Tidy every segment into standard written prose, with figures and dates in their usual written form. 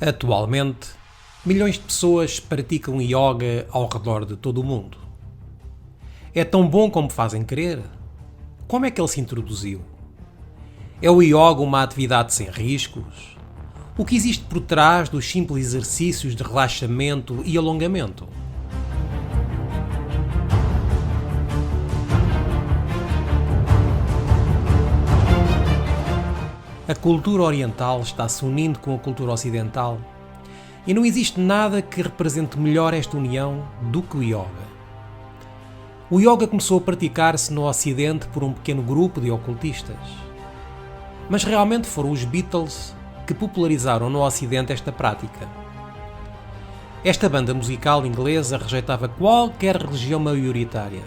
Atualmente, milhões de pessoas praticam yoga ao redor de todo o mundo. É tão bom como fazem crer? Como é que ele se introduziu? É o yoga uma atividade sem riscos? O que existe por trás dos simples exercícios de relaxamento e alongamento? A cultura oriental está se unindo com a cultura ocidental e não existe nada que represente melhor esta união do que o yoga. O yoga começou a praticar-se no Ocidente por um pequeno grupo de ocultistas. Mas realmente foram os Beatles que popularizaram no Ocidente esta prática. Esta banda musical inglesa rejeitava qualquer religião maioritária.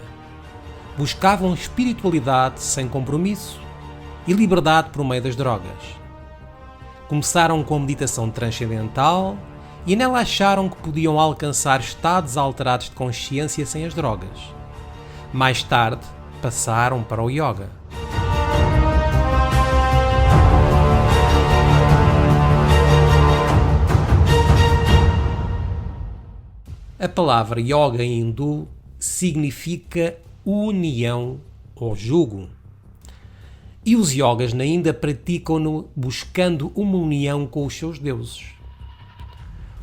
Buscavam espiritualidade sem compromisso e liberdade por meio das drogas. Começaram com a meditação transcendental e nela acharam que podiam alcançar estados alterados de consciência sem as drogas. Mais tarde, passaram para o yoga. A palavra yoga em hindu significa união ou jugo. E os yogas na Índia praticam-no buscando uma união com os seus deuses.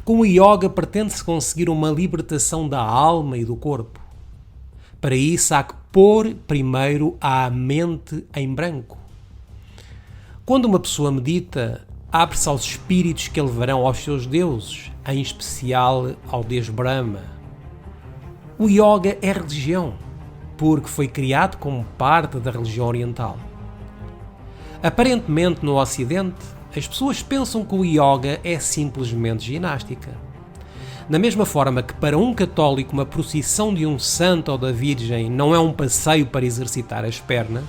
Com o yoga pretende-se conseguir uma libertação da alma e do corpo. Para isso há que pôr primeiro a mente em branco. Quando uma pessoa medita, abre-se aos espíritos que a levarão aos seus deuses, em especial ao Deus Brahma. O yoga é religião, porque foi criado como parte da religião oriental. Aparentemente, no Ocidente, as pessoas pensam que o yoga é simplesmente ginástica. Da mesma forma que para um católico uma procissão de um santo ou da Virgem não é um passeio para exercitar as pernas,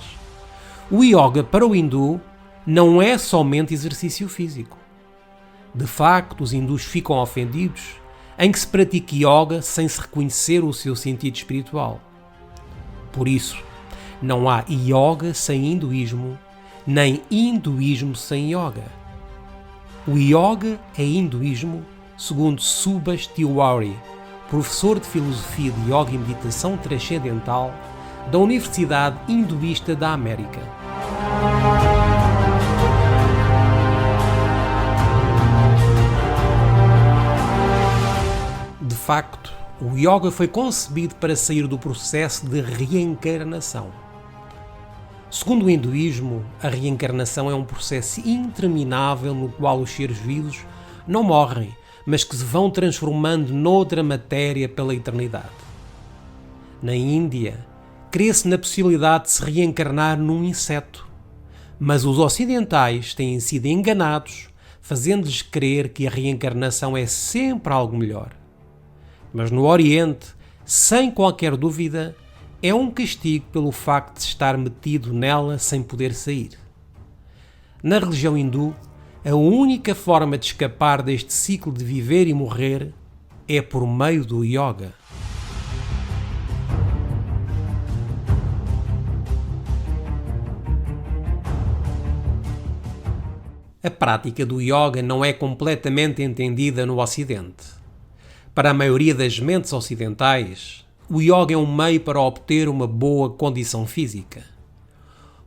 o yoga para o hindu não é somente exercício físico. De facto, os hindus ficam ofendidos em que se pratique yoga sem se reconhecer o seu sentido espiritual. Por isso, não há yoga sem hinduísmo, nem hinduísmo sem yoga. O yoga é hinduísmo, segundo Subhas Tiwari, professor de filosofia de yoga e meditação transcendental da Universidade Hinduísta da América. De facto, o yoga foi concebido para sair do processo de reencarnação. Segundo o hinduísmo, a reencarnação é um processo interminável no qual os seres vivos não morrem, mas que se vão transformando noutra matéria pela eternidade. Na Índia, crê-se na possibilidade de se reencarnar num inseto, mas os ocidentais têm sido enganados, fazendo-lhes crer que a reencarnação é sempre algo melhor. Mas no Oriente, sem qualquer dúvida, é um castigo pelo facto de estar metido nela sem poder sair. Na religião hindu, a única forma de escapar deste ciclo de viver e morrer é por meio do yoga. A prática do yoga não é completamente entendida no Ocidente. Para a maioria das mentes ocidentais, o yoga é um meio para obter uma boa condição física.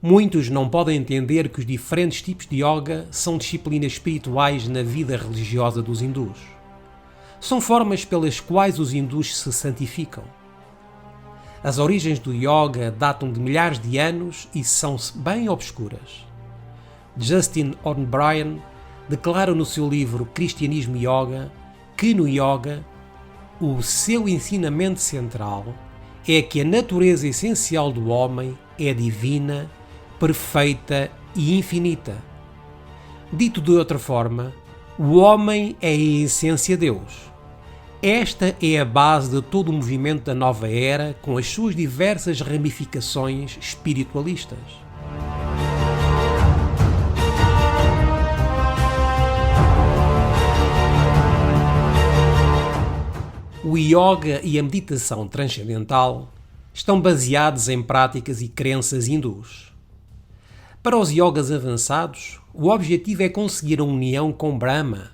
Muitos não podem entender que os diferentes tipos de yoga são disciplinas espirituais na vida religiosa dos hindus. São formas pelas quais os hindus se santificam. As origens do yoga datam de milhares de anos e são bem obscuras. Justin O'Brien declara no seu livro Cristianismo e Yoga que no yoga o seu ensinamento central é que a natureza essencial do homem é divina, perfeita e infinita. Dito de outra forma, o homem é em essência Deus. Esta é a base de todo o movimento da nova era, com as suas diversas ramificações espiritualistas. O yoga e a meditação transcendental estão baseados em práticas e crenças hindus. Para os yogas avançados, o objetivo é conseguir a união com Brahma,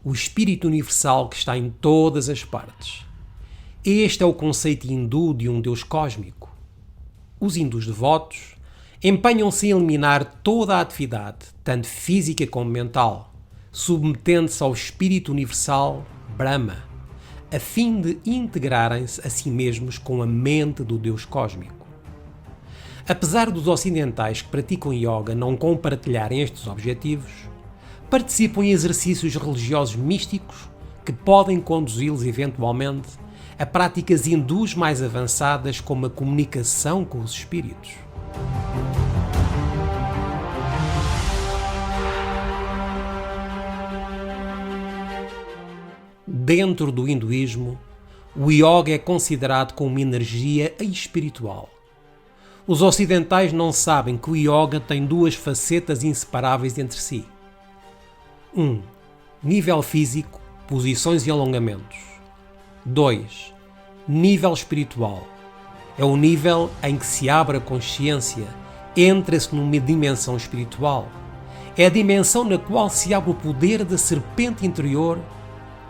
o espírito universal que está em todas as partes. Este é o conceito hindu de um Deus cósmico. Os hindus devotos empenham-se em eliminar toda a atividade, tanto física como mental, submetendo-se ao espírito universal Brahma, a fim de integrarem-se a si mesmos com a mente do Deus cósmico. Apesar dos ocidentais que praticam yoga não compartilharem estes objetivos, participam em exercícios religiosos místicos que podem conduzi-los eventualmente a práticas hindus mais avançadas como a comunicação com os espíritos. Dentro do hinduísmo, o yoga é considerado como uma energia espiritual. Os ocidentais não sabem que o yoga tem duas facetas inseparáveis entre si. 1. Nível físico, posições e alongamentos. 2. Nível espiritual. É o nível em que se abre a consciência, entra-se numa dimensão espiritual. É a dimensão na qual se abre o poder da serpente interior,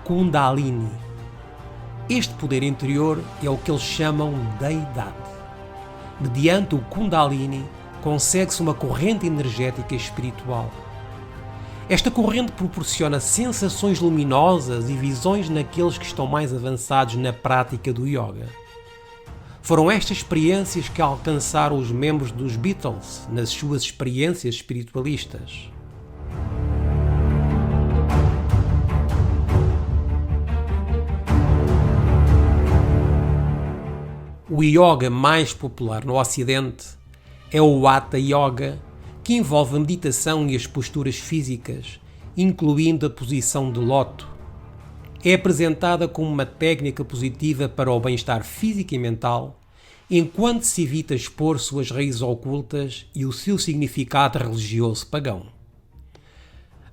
Kundalini. Este poder interior é o que eles chamam deidade. Mediante o Kundalini, consegue-se uma corrente energética espiritual. Esta corrente proporciona sensações luminosas e visões naqueles que estão mais avançados na prática do yoga. Foram estas experiências que alcançaram os membros dos Beatles nas suas experiências espiritualistas. O yoga mais popular no Ocidente é o Hatha Yoga, que envolve a meditação e as posturas físicas, incluindo a posição de loto. É apresentada como uma técnica positiva para o bem-estar físico e mental, enquanto se evita expor suas raízes ocultas e o seu significado religioso pagão.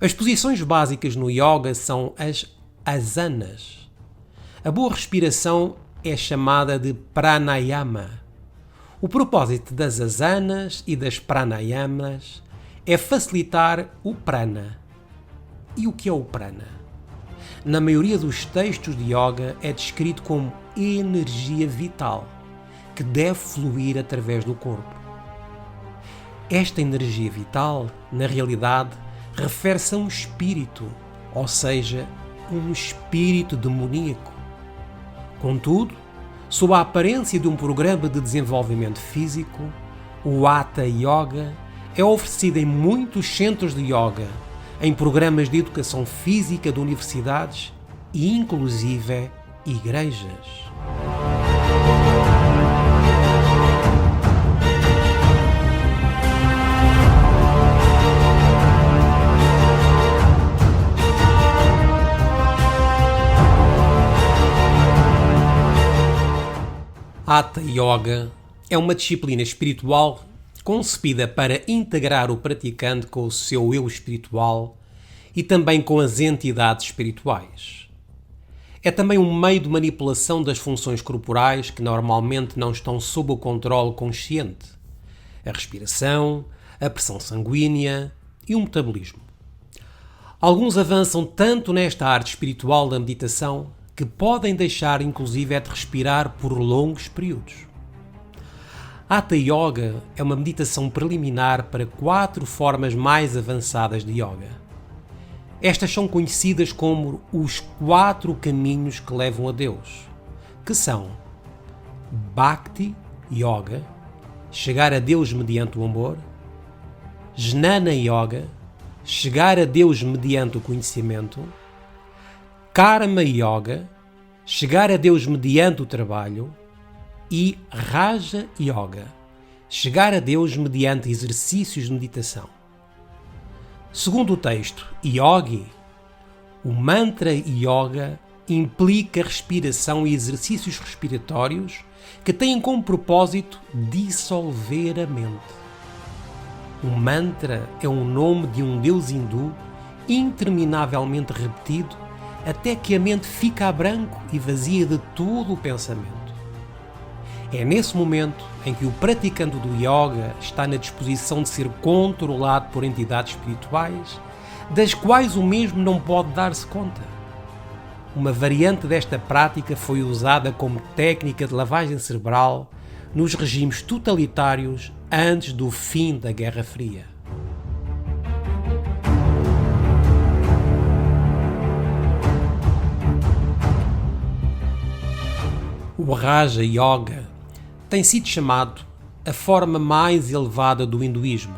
As posições básicas no yoga são as asanas. A boa respiração é chamada de pranayama. O propósito das asanas e das pranayamas é facilitar o prana. E o que é o prana? Na maioria dos textos de yoga é descrito como energia vital, que deve fluir através do corpo. Esta energia vital, na realidade, refere-se a um espírito, ou seja, um espírito demoníaco. Contudo, sob a aparência de um programa de desenvolvimento físico, o Hatha Yoga é oferecido em muitos centros de yoga, em programas de educação física de universidades e, inclusive, igrejas. Hatha Yoga é uma disciplina espiritual concebida para integrar o praticante com o seu eu espiritual e também com as entidades espirituais. É também um meio de manipulação das funções corporais que normalmente não estão sob o controle consciente: a respiração, a pressão sanguínea e o metabolismo. Alguns avançam tanto nesta arte espiritual da meditação que podem deixar inclusive de respirar por longos períodos. Hatha Yoga é uma meditação preliminar para 4 formas mais avançadas de yoga. Estas são conhecidas como os 4 caminhos que levam a Deus, que são Bhakti Yoga, chegar a Deus mediante o amor; Jnana Yoga, chegar a Deus mediante o conhecimento; Karma Yoga, chegar a Deus mediante o trabalho; e Raja Yoga, chegar a Deus mediante exercícios de meditação. Segundo o texto Yogi, o mantra yoga implica respiração e exercícios respiratórios que têm como propósito dissolver a mente. O mantra é o nome de um deus hindu interminavelmente repetido até que a mente fica a branco e vazia de todo o pensamento. É nesse momento em que o praticante do yoga está na disposição de ser controlado por entidades espirituais, das quais o mesmo não pode dar-se conta. Uma variante desta prática foi usada como técnica de lavagem cerebral nos regimes totalitários antes do fim da Guerra Fria. O Raja Yoga tem sido chamado a forma mais elevada do hinduísmo.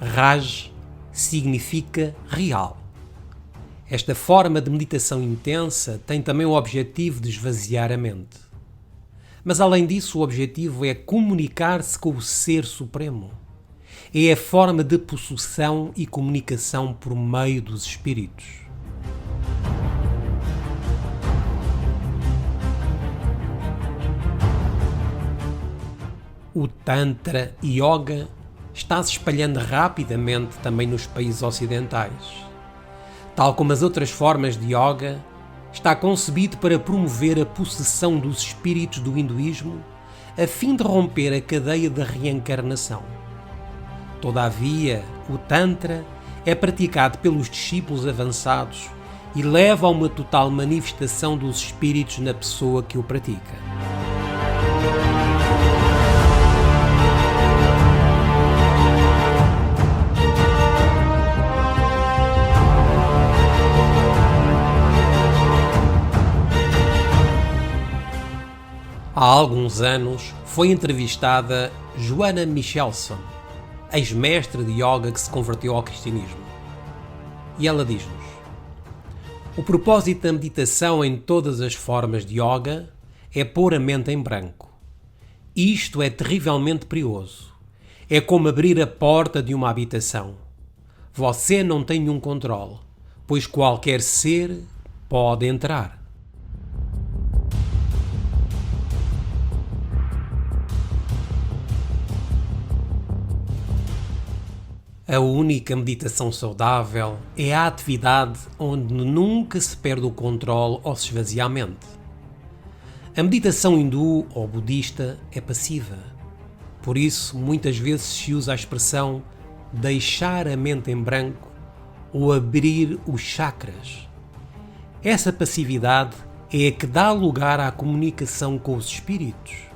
Raj significa real. Esta forma de meditação intensa tem também o objetivo de esvaziar a mente. Mas além disso, o objetivo é comunicar-se com o Ser Supremo. É a forma de possessão e comunicação por meio dos espíritos. O Tantra Yoga está se espalhando rapidamente também nos países ocidentais. Tal como as outras formas de yoga, está concebido para promover a possessão dos espíritos do hinduísmo a fim de romper a cadeia da reencarnação. Todavia, o Tantra é praticado pelos discípulos avançados e leva a uma total manifestação dos espíritos na pessoa que o pratica. Há alguns anos foi entrevistada Joanna Michelson, ex-mestre de yoga que se converteu ao cristianismo. E ela diz-nos: o propósito da meditação em todas as formas de yoga é pôr a mente em branco. Isto é terrivelmente perigoso. É como abrir a porta de uma habitação. Você não tem nenhum controle, pois qualquer ser pode entrar. A única meditação saudável é a atividade onde nunca se perde o controle ou se esvazia a mente. A meditação hindu ou budista é passiva. Por isso, muitas vezes se usa a expressão deixar a mente em branco ou abrir os chakras. Essa passividade é a que dá lugar à comunicação com os espíritos.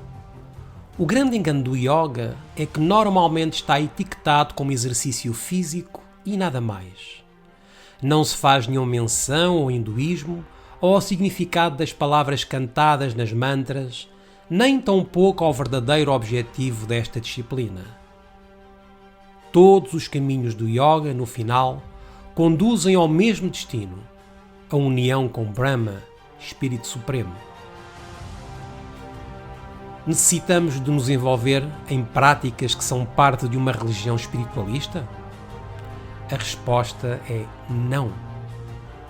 O grande engano do yoga é que normalmente está etiquetado como exercício físico e nada mais. Não se faz nenhuma menção ao hinduísmo ou ao significado das palavras cantadas nas mantras, nem tampouco ao verdadeiro objetivo desta disciplina. Todos os caminhos do yoga, no final, conduzem ao mesmo destino, a união com Brahma, Espírito Supremo. Necessitamos de nos envolver em práticas que são parte de uma religião espiritualista? A resposta é não.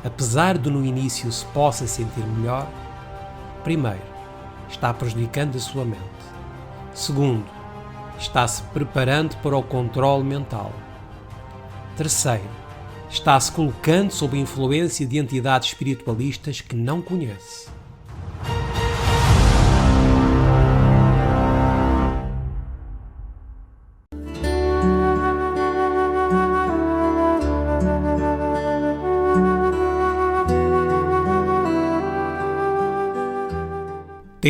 Apesar de no início se possa sentir melhor, primeiro, está prejudicando a sua mente. Segundo, está-se preparando para o controle mental. Terceiro, está-se colocando sob a influência de entidades espiritualistas que não conhece.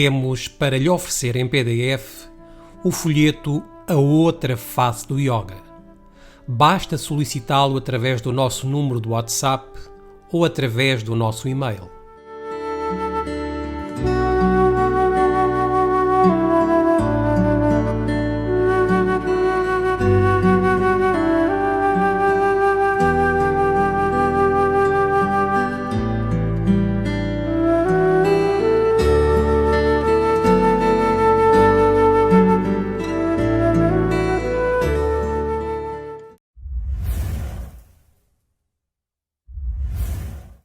Temos para lhe oferecer em PDF o folheto A Outra Face do Yoga. Basta solicitá-lo através do nosso número do WhatsApp ou através do nosso e-mail.